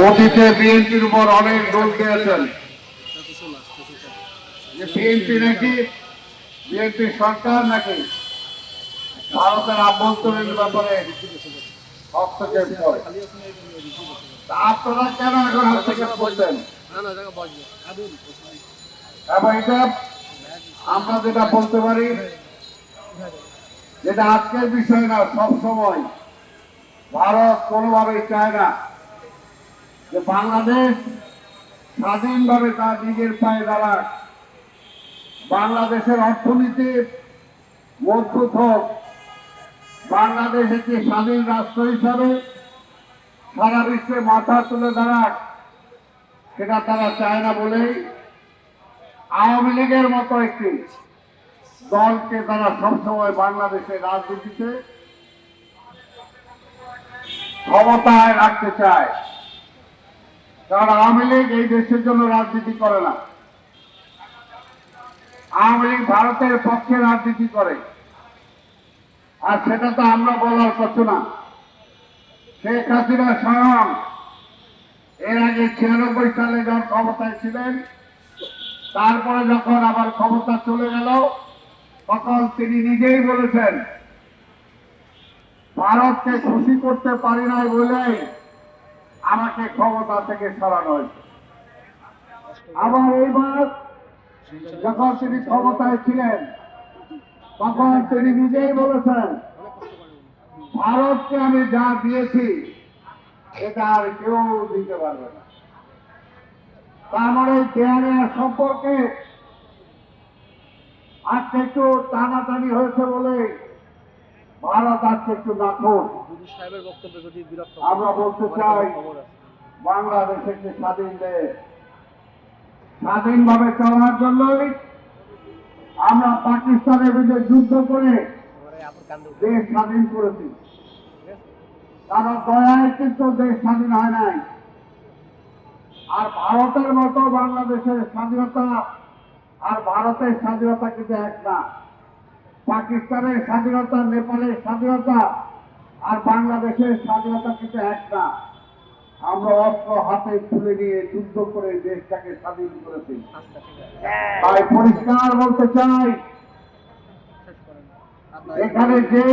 অতীতে বিএনপির উপর অনেক দোষ দিয়েছেন যে বিএনপি নাকি বিএনপি সরকার নাকি ভারতের আভ্যন্তরীণ ব্যাপারে হস্তক্ষেপ করে। আপনারা কেন এখন হস্তক্ষেপ করছেন? এবং এটা আমরা যেটা বলতে পারি, যেটা আজকের বিষয় না, সব সময় ভারত কোনোভাবেই চায় না যে বাংলাদেশ স্বাধীনভাবে তার নিজের পায়ে দাঁড়াক, বাংলাদেশের অর্থনীতি মজবুত হোক, বাংলাদেশ একটি স্বাধীন রাষ্ট্র হিসাবে সারা বিশ্বে মাথা তুলে দাঁড়াক, সেটা তারা চায় না বলেই আওয়ামী লীগের মতো একটি দলকে তারা সবসময় বাংলাদেশের রাজনীতিতে ক্ষমতায় রাখতে চায়। কারণ আওয়ামী লীগ এই দেশের জন্য রাজনীতি করে না, আওয়ামী লীগ ভারতের পক্ষে রাজনীতি করে। আর সেটা তো আমরা বলার কথা না। শেখ হাসিনা স্বয়ং এর আগে 96 সালে যখন ক্ষমতায় ছিলেন, তারপরে যখন আবার ক্ষমতা চলে গেল, তখন তিনি নিজেই বলেছেন ভারতকে খুশি করতে পারি নাই বলে আমাকে ক্ষমতা থেকে সরানো হয়েছে। আবার এইবার যখন তিনি ক্ষমতায় ছিলেন, তখন তিনি নিজেই বলেছেন ভারতকে আমি যা দিয়েছি এটা আর কেউ দিতে পারবে না। তার মানে দেয়ালে সম্পর্কে আজকে একটু টানাটানি হয়েছে বলে ভারত আজকে একটু নাখোশ। আমরা বলতে চাই বাংলাদেশ একটি স্বাধীন দেশ, স্বাধীনভাবে চলার জন্যই আমরা পাকিস্তানের বিরুদ্ধে যুদ্ধ করে দেশ স্বাধীন করেছি। কারণ দয়ায় কিন্তু দেশ স্বাধীন হয় নাই। আর ভারতের মতো বাংলাদেশের স্বাধীনতা আর ভারতের স্বাধীনতা কিন্তু এক না। পাকিস্তানের স্বাধীনতা, নেপালের স্বাধীনতা আর বাংলাদেশের স্বাধীনতা কিন্তু এক না। আমরা অস্ত্র হাতে তুলে নিয়ে যুদ্ধ করে দেশটাকে স্বাধীন করেছি। তাই পরিষ্কার বলতে চাই, এখানে যে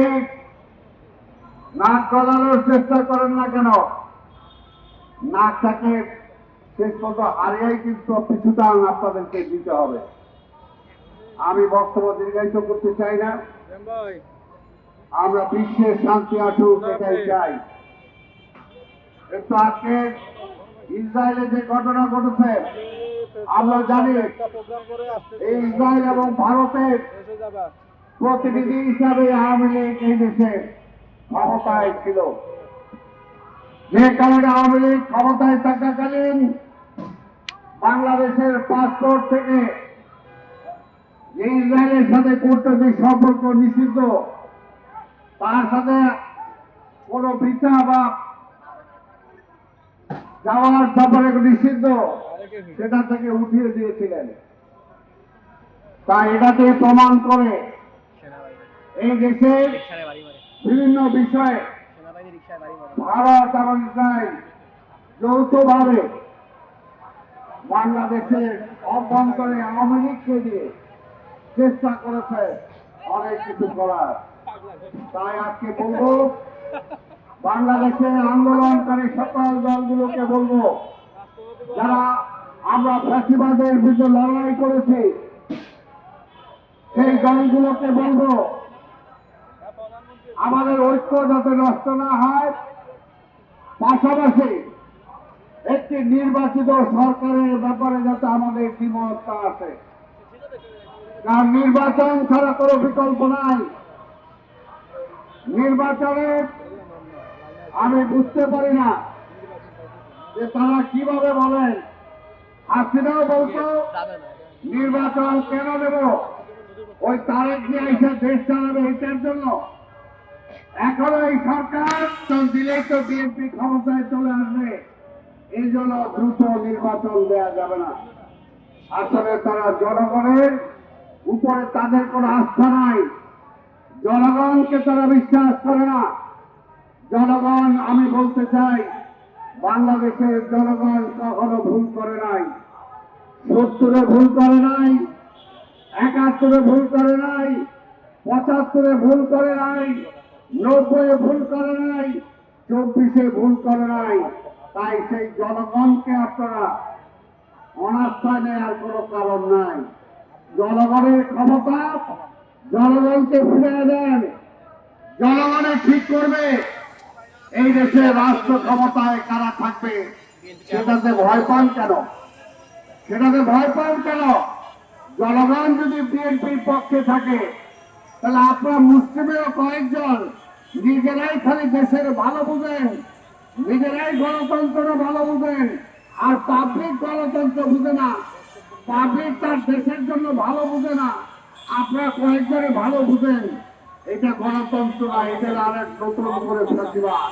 নাক গলানোর চেষ্টা করেন না কেন, নাকটাকে শেষ পর্যন্ত হারিয়েই কিন্তু পিছুটান আপনাদেরকে দিতে হবে। আমি বক্তব্য দীর্ঘায়িত করতে চাই না। আমরা বিশ্বের শান্তি আসুক এটাই চাই। কিন্তু আজকে ইসরায়েলে যে ঘটনা ঘটেছে, আমরা জানি এই ইসরায়েল এবং ভারতের প্রতিনিধি হিসাবে আওয়ামী লীগ এই দেশে ক্ষমতায় ছিল। যে কারণে আওয়ামী লীগ ক্ষমতায় থাকাকালীন বাংলাদেশের পাসপোর্ট থেকে ইসরায়েলের সাথে কূটনৈতিক সম্পর্ক নিষিদ্ধ, তার সাথে কোন ভিসা বা যাওয়ার ব্যাপারে নিষিদ্ধ, সেটা থেকে উঠিয়ে দিয়েছিলেন। তাই এটাতে প্রমাণ করে এই দেশের বিভিন্ন বিষয়ে ভারত এবং ইসরায়েল যৌথভাবে বাংলাদেশের অভ্যন্তরে আওয়ামী লীগকে দিয়ে চেষ্টা করেছে অনেক কিছু করার। তাই আজকে বলবো, বাংলাদেশের আন্দোলনকারী সকল দলগুলোকে বলবো, যারা আমরা ফ্যাসিবাদের বিরুদ্ধে লড়াই করেছি, সেই দলগুলোকে বলবো আমাদের ঐক্য যাতে নষ্ট না হয়, পাশাপাশি একটি নির্বাচিত সরকারের ব্যাপারে যাতে আমাদের দ্বিমতটা আছে। কারণ নির্বাচন ছাড়া কোনো বিকল্প নাই। নির্বাচনে আমি বুঝতে পারি না যে তারা কিভাবে বলেন। হাসিনাও বলতো নির্বাচন কেন দেব, ওই তারেক নিয়ে এসে দেশ চালাবে এটার জন্য। এখন এই সরকার দিলেই তো বিএনপি ক্ষমতায় চলে আসবে, এই জন্য দ্রুত নির্বাচন দেওয়া যাবে না। আসলে তারা জনগণের উপরে তাদের কোনো আস্থা নাই, জনগণকে তারা বিশ্বাস করে না। জনগণ, আমি বলতে চাই, বাংলাদেশের জনগণ কখনো ভুল করে নাই। 70-এ ভুল করে নাই, 71-এ ভুল করে নাই, 75-এ ভুল করে নাই, 90-এ ভুল করে নাই, 24-এ ভুল করে নাই। তাই সেই জনগণকে আপনারা অনাস্থা নেওয়ার কোনো কারণ নাই। জনগণের ক্ষমতা জনগণকে ফিরিয়ে দেন, জনগণের ঠিক করবে এই দেশে রাষ্ট্র ক্ষমতায় কারা থাকবে। সেটাতে ভয় পান কেন? সেটাতে ভয় পান কেন? জনগণ যদি বিএনপির পক্ষে থাকে তাহলে আপনারা মুসলিমেরও কয়েকজন নিজেরাই খালি দেশের ভালো বুঝেন, নিজেরাই গণতন্ত্র ভালো বুঝেন, আর পাবলিক গণতন্ত্র বুঝে না। পাবলিক তার দেশের জন্য ভালো বুঝে না, আপনারা কয়েকজনে ভালো বুঝেন। এটা গণতন্ত্র না, এটা আরেক নতুন করে প্রতিবাদ।